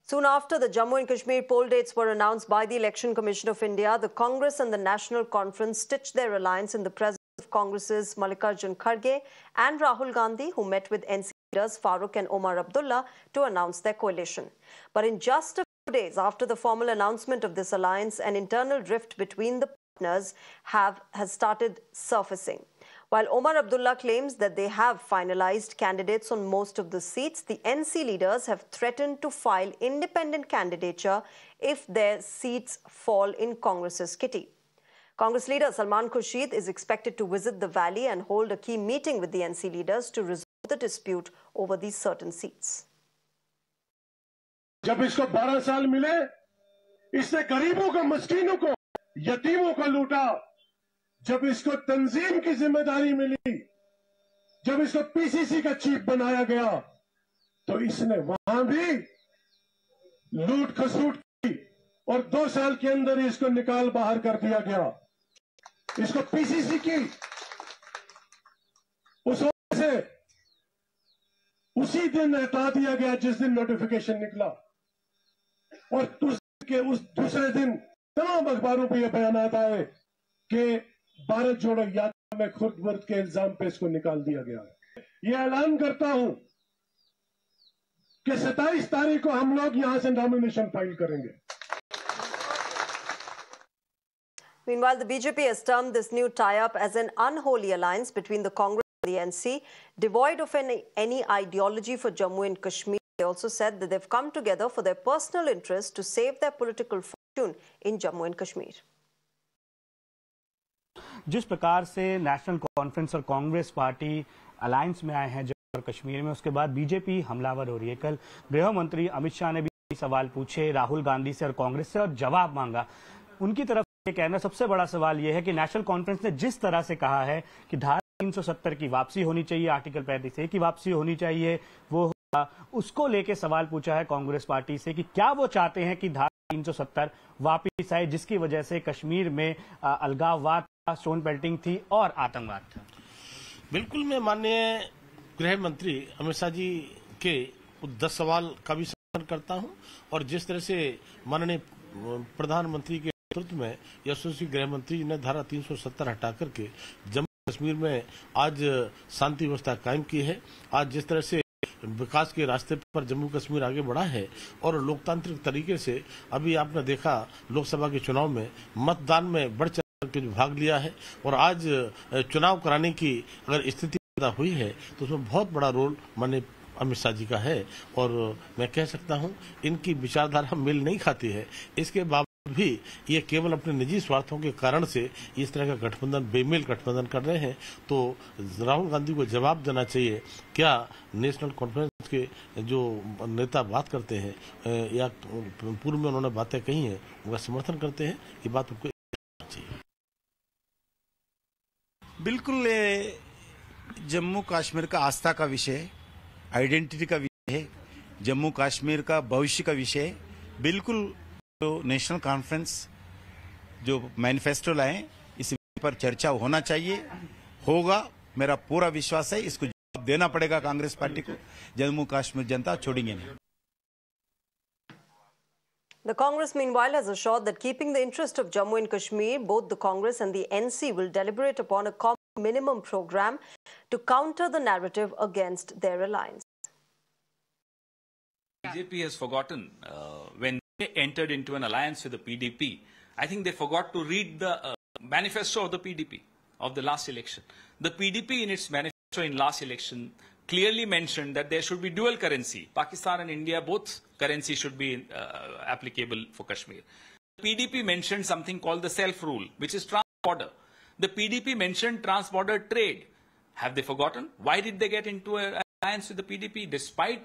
Soon after the Jammu and Kashmir poll dates were announced by the Election Commission of India, the Congress and the National Conference stitched their alliance in the presence of Congress's Mallikarjun Kharge and Rahul Gandhi, who met with NC leaders Farooq and Omar Abdullah to announce their coalition. But in just a few days after the formal announcement of this alliance, an internal rift between the partners has started surfacing. While Omar Abdullah claims that they have finalized candidates on most of the seats, the NC leaders have threatened to file independent candidature if their seats fall in Congress's kitty. Congress leader Salman Khurshid is expected to visit the valley and hold a key meeting with the NC leaders to resolve the dispute over these certain seats. जब इसको 12 साल मिले, इसने गरीबों को, मस्कीनों को, यतीमों को लूटा। जब इसको तंजीम की जिम्मेदारी मिली, जब इसको पीसीसी का चीफ बनाया गया, तो इसने वहां भी लूट खसूट की और 2 साल के अंदर ही इसको निकाल बाहर कर दिया गया। इसको पीसीसी की उस से उसी दिन हटा दिया गया जिस दिन नोटिफिकेशन निकला, और उस दूसरे दिन तमाम अखबारों पर यह बयान आए कि भारत जोड़ो यात्रा में खुर्द बुर्द के इल्जाम पे इसको निकाल दिया गया है। ये ऐलान करता हूं कि 27 तारीख को हम लोग यहां से नॉमिनेशन फाइल करेंगे। Meanwhile, the BJP has termed this new tie-up as an unholy alliance between the Congress and the NC, devoid of any ideology for Jammu and Kashmir. They also said that they've come together for their personal interest to save their political fortune in Jammu and Kashmir. जिस प्रकार से national conference और Congress party alliance में आए हैं जम्मू और कश्मीर में, उसके बाद बीजेपी हमलावर हो रही है। कल गृह मंत्री अमित शाह ने भी सवाल पूछे राहुल गांधी से और कांग्रेस से और जवाब मांगा। उनकी तरफ ये कहना, सबसे बड़ा सवाल यह है कि नेशनल कॉन्फ्रेंस ने जिस तरह से कहा है कि धारा 370 की वापसी होनी चाहिए, आर्टिकल 35A की वापसी होनी चाहिए, वो उसको लेके सवाल पूछा है कांग्रेस पार्टी से कि क्या वो चाहते हैं कि धारा 370 वापिस आए, जिसकी वजह से कश्मीर में अलगाववाद, स्टोन पेल्टिंग थी और आतंकवाद था। बिल्कुल, मैं माननीय गृह मंत्री अमित शाह जी के 10 सवाल का भी समर्थन करता हूं, और जिस तरह से माननीय प्रधानमंत्री के नेतृत्व में यशस्वी गृह मंत्री ने धारा 370 हटा करके जम्मू कश्मीर में आज शांति व्यवस्था कायम की है। आज जिस तरह से विकास के रास्ते पर जम्मू कश्मीर आगे बढ़ा है और लोकतांत्रिक तरीके से, अभी आपने देखा लोकसभा के चुनाव में मतदान में बढ़ के भाग लिया है, और आज चुनाव कराने की अगर स्थिति पैदा हुई है तो उसमें बहुत बड़ा रोल माननीय अमित शाह जी का है। और मैं कह सकता हूं इनकी विचारधारा मेल नहीं खाती है, इसके बावजूद भी ये केवल अपने निजी स्वार्थों के कारण से इस तरह का गठबंधन, बेमेल गठबंधन कर रहे हैं। तो राहुल गांधी को जवाब देना चाहिए, क्या नेशनल कॉन्फ्रेंस के जो नेता बात करते हैं या पूर्व में उन्होंने बातें कही हैं उनका समर्थन करते हैं, ये बात उनको चाहिए। बिल्कुल, जम्मू कश्मीर का आस्था का विषय, आइडेंटिटी का विषय है, जम्मू कश्मीर का भविष्य का विषय। बिल्कुल, तो नेशनल कॉन्फ्रेंस जो मैनिफेस्टो लाए, इस विषय पर चर्चा होना चाहिए, होगा। मेरा पूरा विश्वास है इसको जवाब देना पड़ेगा कांग्रेस पार्टी को। जम्मू कश्मीर जनता छोड़ेंगे नहीं। The Congress, meanwhile, has assured that keeping the interest of Jammu and Kashmir, both the Congress and the NC will deliberate upon a common minimum program to counter the narrative against their alliance. BJP has forgotten when they entered into an alliance with the PDP. I think they forgot to read the manifesto of the PDP of the last election. The PDP in its manifesto in last election clearly mentioned that there should be dual currency. Pakistan and India, both currency should be applicable for Kashmir. The PDP mentioned something called the self-rule, which is trans-border. The PDP mentioned trans-border trade. Have they forgotten? Why did they get into an alliance with the PDP despite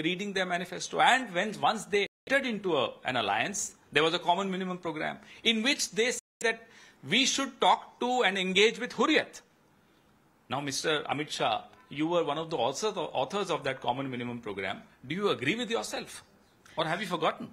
reading their manifesto? And once they entered into an alliance, there was a common minimum program in which they said that we should talk to and engage with Hurriyat. Now, Mr. Amit Shah, you were one of the authors of that common minimum program. Do you agree with yourself, or have you forgotten?